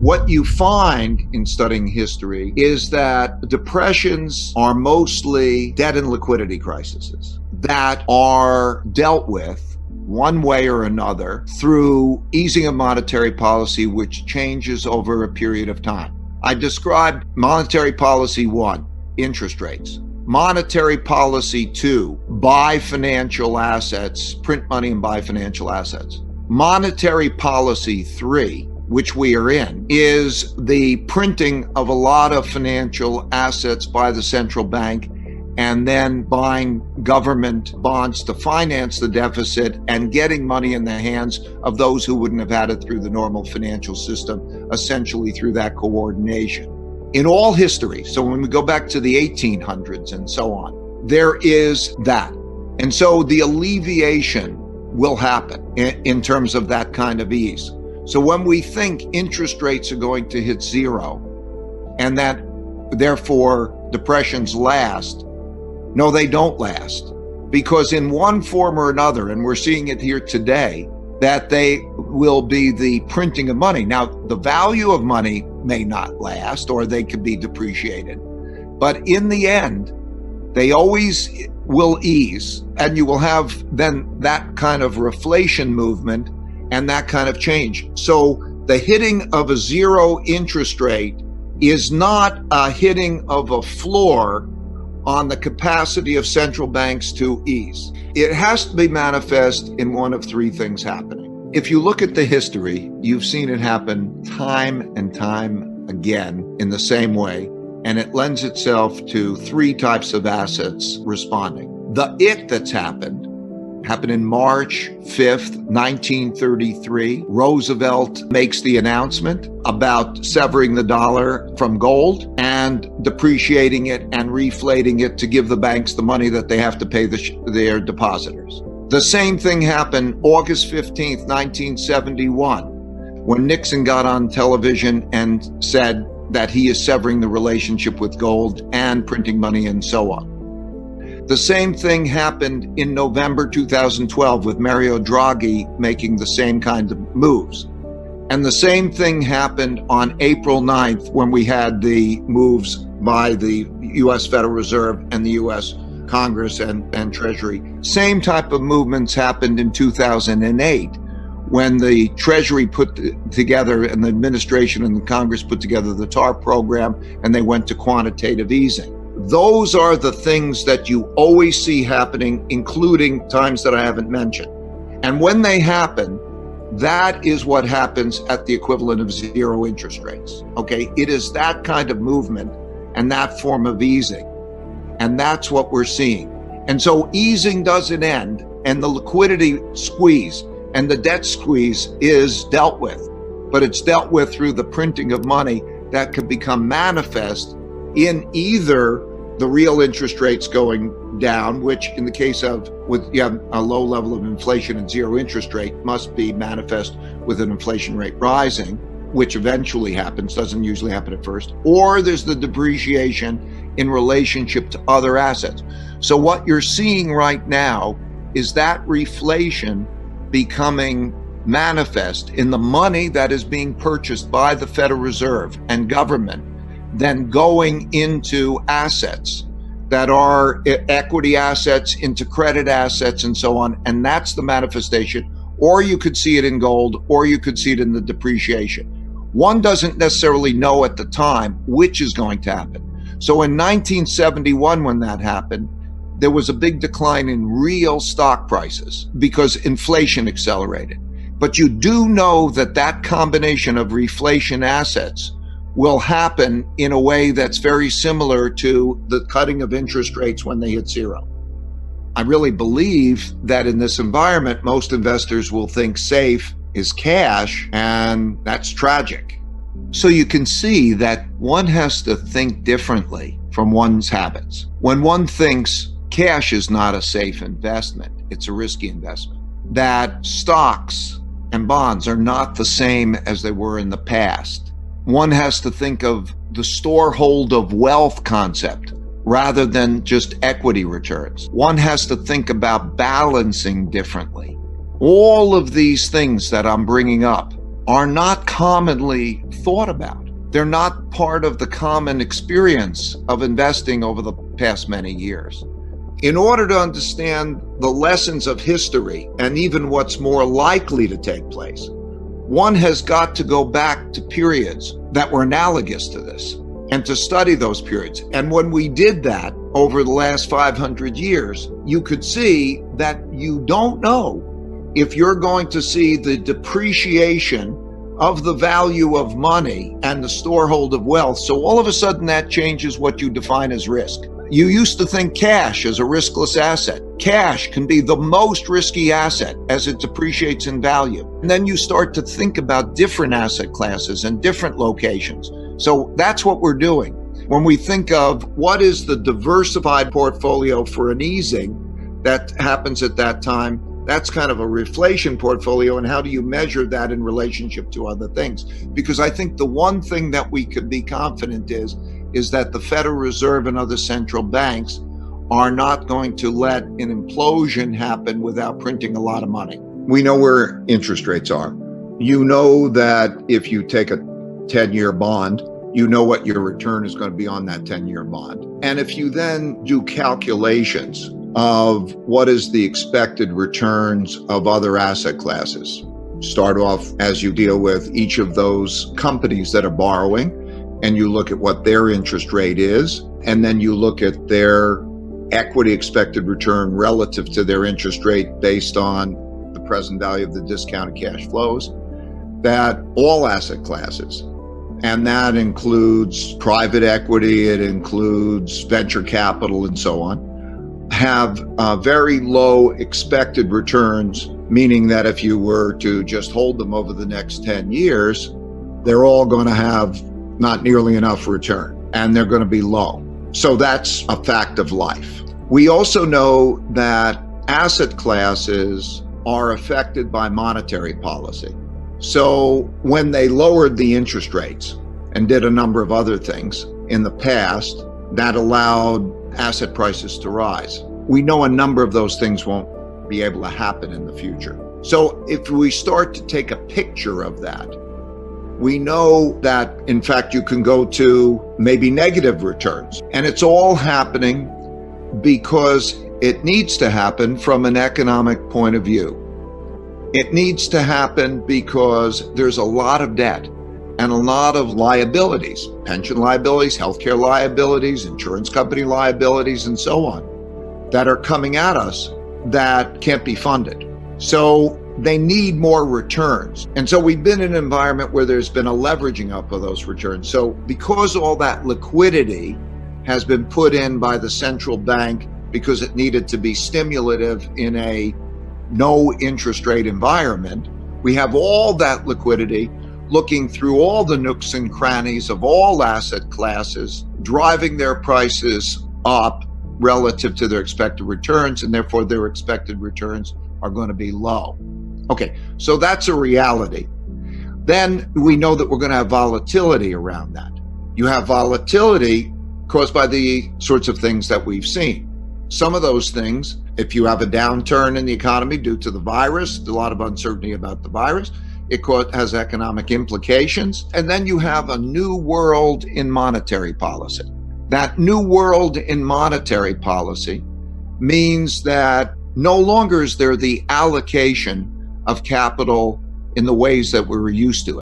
What you find in studying history is that depressions are mostly debt and liquidity crises that are dealt with one way or another through easing of monetary policy, which changes over a period of time. I described monetary policy 1, interest rates. Monetary policy 2, buy financial assets, print money and buy financial assets. Monetary policy 3, which we are in, is the printing of a lot of financial assets by the central bank and then buying government bonds to finance the deficit and getting money in the hands of those who wouldn't have had it through the normal financial system, essentially through that coordination. In all history, so when we go back to the 1800s and so on, there is that. And so the alleviation will happen in terms of that kind of ease. So when we think interest rates are going to hit zero and that therefore depressions last, no, they don't last, because in one form or another, and we're seeing it here today, that they will be the printing of money. Now, the value of money may not last, or they could be depreciated, but in the end, they always will ease, and you will have then that kind of reflation movement and that kind of change. So the hitting of a zero interest rate is not a hitting of a floor on the capacity of central banks to ease. It has to be manifest in one of three things happening. If you look at the history, you've seen it happen time and time again in the same way, and it lends itself to three types of assets responding. The it that's happened in March 5th, 1933. Roosevelt makes the announcement about severing the dollar from gold and depreciating it and reflating it to give the banks the money that they have to pay their depositors. The same thing happened August 15th, 1971, when Nixon got on television and said that he is severing the relationship with gold and printing money and so on. The same thing happened in November 2012 with Mario Draghi making the same kind of moves. And the same thing happened on April 9th when we had the moves by the U.S. Federal Reserve and the U.S. Congress and Treasury. Same type of movements happened in 2008 when the Treasury put together and the administration and the Congress put together the TARP program and they went to quantitative easing. Those are the things that you always see happening, including times that I haven't mentioned. And when they happen, that is what happens at the equivalent of zero interest rates. Okay, it is that kind of movement and that form of easing. And that's what we're seeing. And so easing doesn't end, and the liquidity squeeze and the debt squeeze is dealt with, but it's dealt with through the printing of money that could become manifest in either the real interest rates going down, which in the case of with you have a low level of inflation and zero interest rate must be manifest with an inflation rate rising, which eventually happens, doesn't usually happen at first, or there's the depreciation in relationship to other assets. So what you're seeing right now is that reflation becoming manifest in the money that is being purchased by the Federal Reserve and government, then going into assets that are equity assets, into credit assets and so on. And that's the manifestation. Or you could see it in gold, or you could see it in the depreciation. One doesn't necessarily know at the time which is going to happen. So in 1971, when that happened, there was a big decline in real stock prices because inflation accelerated. But you do know that that combination of reflation assets will happen in a way that's very similar to the cutting of interest rates when they hit zero. I really believe that in this environment, most investors will think safe is cash, and that's tragic. So you can see that one has to think differently from one's habits. When one thinks cash is not a safe investment, it's a risky investment, that stocks and bonds are not the same as they were in the past. One has to think of the storehold of wealth concept rather than just equity returns. One has to think about balancing differently. All of these things that I'm bringing up are not commonly thought about. They're not part of the common experience of investing over the past many years. In order to understand the lessons of history and even what's more likely to take place, one has got to go back to periods that were analogous to this and to study those periods. And when we did that over the last 500 years, you could see that you don't know if you're going to see the depreciation of the value of money and the storehold of wealth. So all of a sudden that changes what you define as risk. You used to think cash as a riskless asset. Cash can be the most risky asset as it depreciates in value. And then you start to think about different asset classes and different locations. So that's what we're doing. When we think of what is the diversified portfolio for an easing that happens at that time, that's kind of a reflation portfolio. And how do you measure that in relationship to other things? Because I think the one thing that we could be confident is that the Federal Reserve and other central banks are not going to let an implosion happen without printing a lot of money. We know where interest rates are. You know that if you take a 10-year bond, you know what your return is going to be on that 10-year bond. And if you then do calculations of what is the expected returns of other asset classes, start off as you deal with each of those companies that are borrowing, and you look at what their interest rate is, and then you look at their equity expected return relative to their interest rate based on the present value of the discounted cash flows, that all asset classes, and that includes private equity, it includes venture capital and so on, have very low expected returns, meaning that if you were to just hold them over the next 10 years, they're all going to have not nearly enough return, and they're going to be low. So that's a fact of life. We also know that asset classes are affected by monetary policy. So when they lowered the interest rates and did a number of other things in the past, that allowed asset prices to rise. We know a number of those things won't be able to happen in the future. So if we start to take a picture of that, we know that, in fact, you can go to maybe negative returns. And it's all happening because it needs to happen from an economic point of view. It needs to happen because there's a lot of debt and a lot of liabilities, pension liabilities, healthcare liabilities, insurance company liabilities, and so on, that are coming at us that can't be funded. So they need more returns. And so we've been in an environment where there's been a leveraging up of those returns. So because all that liquidity has been put in by the central bank because it needed to be stimulative in a no interest rate environment, we have all that liquidity looking through all the nooks and crannies of all asset classes, driving their prices up relative to their expected returns, and therefore their expected returns are going to be low. Okay, so that's a reality. Then we know that we're going to have volatility around that. You have volatility caused by the sorts of things that we've seen. Some of those things, if you have a downturn in the economy due to the virus, a lot of uncertainty about the virus, it has economic implications. And then you have a new world in monetary policy. That new world in monetary policy means that no longer is there the allocation of capital in the ways that we were used to.